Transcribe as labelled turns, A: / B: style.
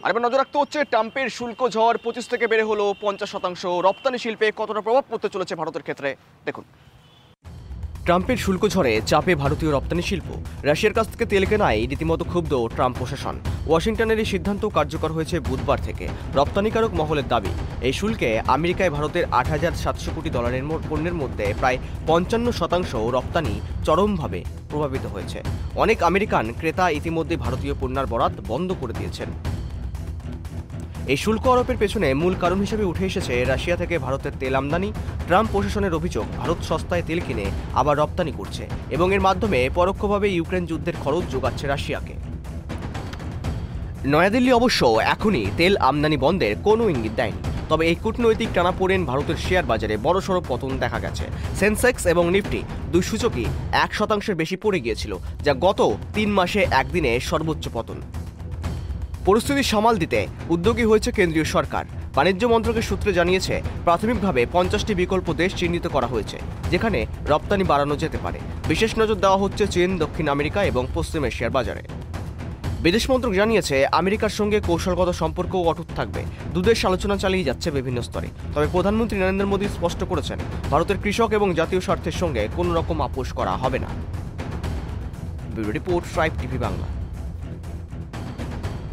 A: আর এবার নজর রাখতে হচ্ছে ট্রাম্পের শুল্ক ঝড় 25 থেকে বেড়ে হলো 50%। রপ্তানি শিল্পে কতটা প্রভাব পড়তে চলেছে ভারতের ক্ষেত্রে দেখুন। ট্রাম্পের শুল্ক ঝড়ে চাপে ভারতীয় রপ্তানি শিল্প। রাশিয়ার কাছ থেকে তেল কেনায় রীতিমতো ক্ষুব্ধ ট্রাম্প প্রশাসন। ওয়াশিংটনের এই সিদ্ধান্ত কার্যকর হয়েছে বুধবার থেকে। রপ্তানিকারক মহলের দাবি, এই শুল্কে আমেরিকায় ভারতের $8,700 কোটি পণ্যের মধ্যে প্রায় 55% রপ্তানি চরমভাবে প্রভাবিত হয়েছে। অনেক আমেরিকান ক্রেতা ইতিমধ্যে ভারতীয় পণ্যের বরাত বন্ধ করে দিয়েছেন। এই শুল্ক আরোপের পেছনে মূল কারণ হিসেবে উঠে এসেছে রাশিয়া থেকে ভারতের তেল আমদানি। ট্রাম্প প্রশাসনের অভিযোগ, ভারত সস্তায় তেল কিনে আবার রপ্তানি করছে এবং এর মাধ্যমে পরোক্ষভাবে ইউক্রেন যুদ্ধের খরচ যোগাচ্ছে রাশিয়াকে। নয়াদিল্লি অবশ্য এখনই তেল আমদানি বন্ধের কোনো ইঙ্গিত দেয়নি। তবে এই কূটনৈতিক টানাপোড়েন ভারতের শেয়ার বাজারে বড়সড় পতন দেখা গেছে। সেন্সেক্স এবং নিফটি দুই সূচকই 1% বেশি পড়ে গিয়েছিল, যা গত 3 মাসে একদিনে সর্বোচ্চ পতন। পরিস্থিতি সামাল দিতে উদ্যোগী হয়েছে কেন্দ্রীয় সরকার। বাণিজ্য মন্ত্রকের সূত্রে জানিয়েছে, প্রাথমিকভাবে 50টি বিকল্প দেশ চিহ্নিত করা হয়েছে যেখানে রপ্তানি বাড়ানো যেতে পারে। বিশেষ নজর দেওয়া হচ্ছে চীন, দক্ষিণ আমেরিকা এবং পশ্চিম এশিয়ার বাজারে। বিদেশ মন্ত্রক জানিয়েছে, আমেরিকার সঙ্গে কৌশলগত সম্পর্কও অটুট থাকবে। দুদেশ আলোচনা চালিয়ে যাচ্ছে বিভিন্ন স্তরে। তবে প্রধানমন্ত্রী নরেন্দ্র মোদী স্পষ্ট করেছেন, ভারতের কৃষক এবং জাতীয় স্বার্থের সঙ্গে কোনো রকম আপোষ করা হবে না। Bureau report, tribe TV Bangla.